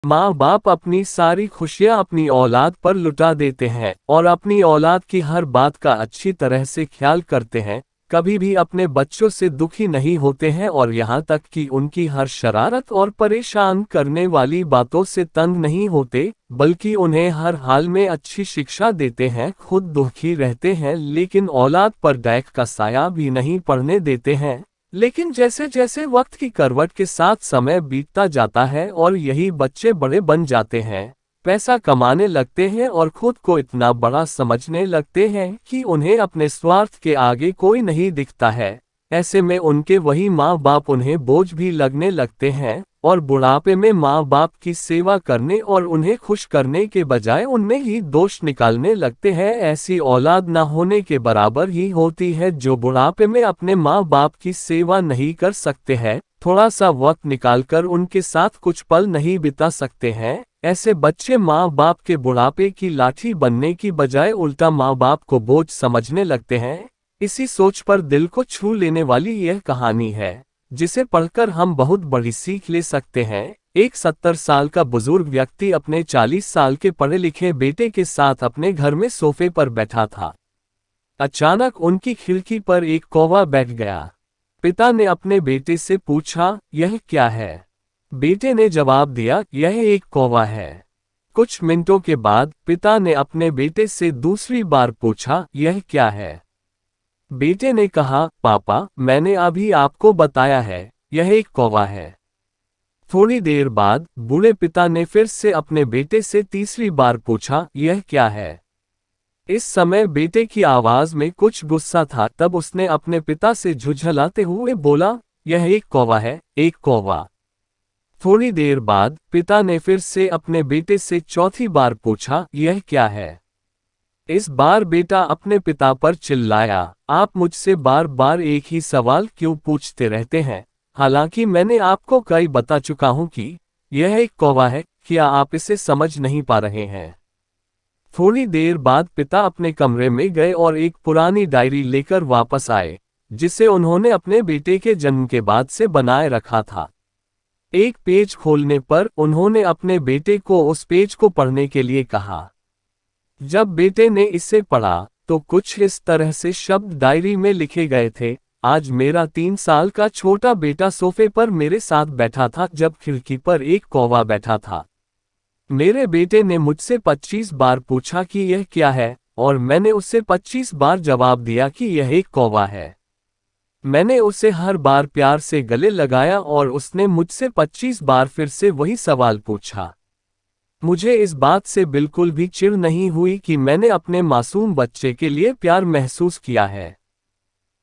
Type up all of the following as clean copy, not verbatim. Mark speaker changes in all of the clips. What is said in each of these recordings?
Speaker 1: माँ बाप अपनी सारी खुशियाँ अपनी औलाद पर लुटा देते हैं और अपनी औलाद की हर बात का अच्छी तरह से ख्याल करते हैं, कभी भी अपने बच्चों से दुखी नहीं होते हैं और यहाँ तक कि उनकी हर शरारत और परेशान करने वाली बातों से तंग नहीं होते, बल्कि उन्हें हर हाल में अच्छी शिक्षा देते हैं। खुद दुखी रहते हैं लेकिन औलाद पर दैख का साया भी नहीं पड़ने देते हैं। लेकिन जैसे जैसे वक्त की करवट के साथ समय बीतता जाता है और यही बच्चे बड़े बन जाते हैं, पैसा कमाने लगते हैं और खुद को इतना बड़ा समझने लगते हैं कि उन्हें अपने स्वार्थ के आगे कोई नहीं दिखता है, ऐसे में उनके वही माँ बाप उन्हें बोझ भी लगने लगते हैं और बुढ़ापे में माँ बाप की सेवा करने और उन्हें खुश करने के बजाय उनमें ही दोष निकालने लगते हैं। ऐसी औलाद न होने के बराबर ही होती है जो बुढ़ापे में अपने माँ बाप की सेवा नहीं कर सकते हैं, थोड़ा सा वक्त निकालकर उनके साथ कुछ पल नहीं बिता सकते हैं। ऐसे बच्चे माँ बाप के बुढ़ापे की लाठी बनने की बजाय उल्टा माँ बाप को बोझ समझने लगते हैं। इसी सोच पर दिल को छू लेने वाली यह कहानी है, जिसे पढ़कर हम बहुत बड़ी सीख ले सकते हैं। एक 70 साल का बुजुर्ग व्यक्ति अपने 40 साल के पढ़े लिखे बेटे के साथ अपने घर में सोफे पर बैठा था। अचानक उनकी खिड़की पर एक कौवा बैठ गया। पिता ने अपने बेटे से पूछा, यह क्या है? बेटे ने जवाब दिया, यह एक कौवा है। कुछ मिनटों के बाद पिता ने अपने बेटे से दूसरी बार पूछा, यह क्या है? बेटे ने कहा, पापा, मैंने अभी आपको बताया है, यह एक कौवा है। थोड़ी देर बाद बूढ़े पिता ने फिर से अपने बेटे से तीसरी बार पूछा, यह क्या है? इस समय बेटे की आवाज में कुछ गुस्सा था। तब उसने अपने पिता से झुंझलाते हुए बोला, यह एक कौवा है, एक कौवा। थोड़ी देर बाद पिता ने फिर से अपने बेटे से चौथी बार पूछा, यह क्या है? इस बार बेटा अपने पिता पर चिल्लाया, आप मुझसे बार बार एक ही सवाल क्यों पूछते रहते हैं? हालांकि मैंने आपको कई बता चुका हूं कि यह एक कौवा है, क्या आप इसे समझ नहीं पा रहे हैं? थोड़ी देर बाद पिता अपने कमरे में गए और एक पुरानी डायरी लेकर वापस आए, जिसे उन्होंने अपने बेटे के जन्म के बाद से बनाए रखा था। एक पेज खोलने पर उन्होंने अपने बेटे को उस पेज को पढ़ने के लिए कहा। जब बेटे ने इसे पढ़ा तो कुछ इस तरह से शब्द डायरी में लिखे गए थे, आज मेरा 3 साल का छोटा बेटा सोफे पर मेरे साथ बैठा था जब खिड़की पर एक कौवा बैठा था। मेरे बेटे ने मुझसे 25 बार पूछा कि यह क्या है और मैंने उससे 25 बार जवाब दिया कि यह एक कौवा है। मैंने उसे हर बार प्यार से गले लगाया और उसने मुझसे 25 बार फिर से वही सवाल पूछा। मुझे इस बात से बिल्कुल भी चिढ़ नहीं हुई कि मैंने अपने मासूम बच्चे के लिए प्यार महसूस किया है।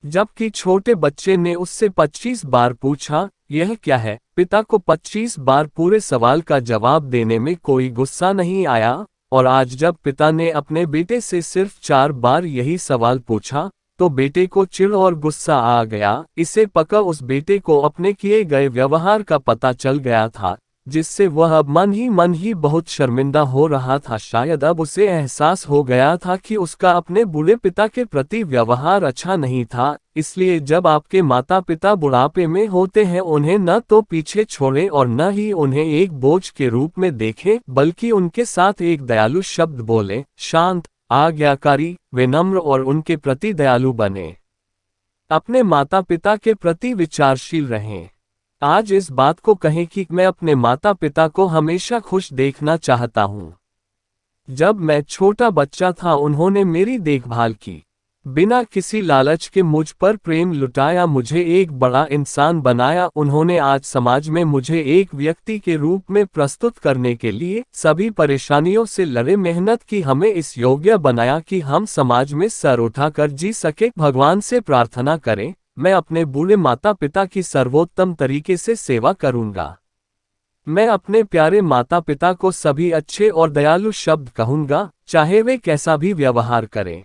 Speaker 1: जबकि छोटे बच्चे ने उससे 25 बार पूछा, यह क्या है? पिता को 25 बार पूरे सवाल का जवाब देने में कोई गुस्सा नहीं आया, और आज जब पिता ने अपने बेटे से सिर्फ 4 बार यही सवाल पूछा, तो बेटे को चिढ़ और गुस्सा आ गया। इसे पक्का उस बेटे को अपने किए गए व्यवहार का पता चल गया था, जिससे वह अब मन ही बहुत शर्मिंदा हो रहा था। शायद अब उसे एहसास हो गया था कि उसका अपने बूढ़े पिता के प्रति व्यवहार अच्छा नहीं था। इसलिए जब आपके माता पिता बुढ़ापे में होते हैं, उन्हें न तो पीछे छोड़ें और न ही उन्हें एक बोझ के रूप में देखें, बल्कि उनके साथ एक दयालु शब्द बोलें, शांत, आज्ञाकारी, विनम्र और उनके प्रति दयालु बने। अपने माता पिता के प्रति विचारशील रहें। आज इस बात को कहें कि मैं अपने माता पिता को हमेशा खुश देखना चाहता हूँ। जब मैं छोटा बच्चा था उन्होंने मेरी देखभाल की, बिना किसी लालच के मुझ पर प्रेम लुटाया, मुझे एक बड़ा इंसान बनाया। उन्होंने आज समाज में मुझे एक व्यक्ति के रूप में प्रस्तुत करने के लिए सभी परेशानियों से लड़े मेहनत की, हमें इस योग्य बनाया कि हम समाज में सर उठाकर जी सके। भगवान से प्रार्थना करें, मैं अपने बूढ़े माता पिता की सर्वोत्तम तरीके से सेवा करूंगा। मैं अपने प्यारे माता पिता को सभी अच्छे और दयालु शब्द कहूंगा, चाहे वे कैसा भी व्यवहार करें।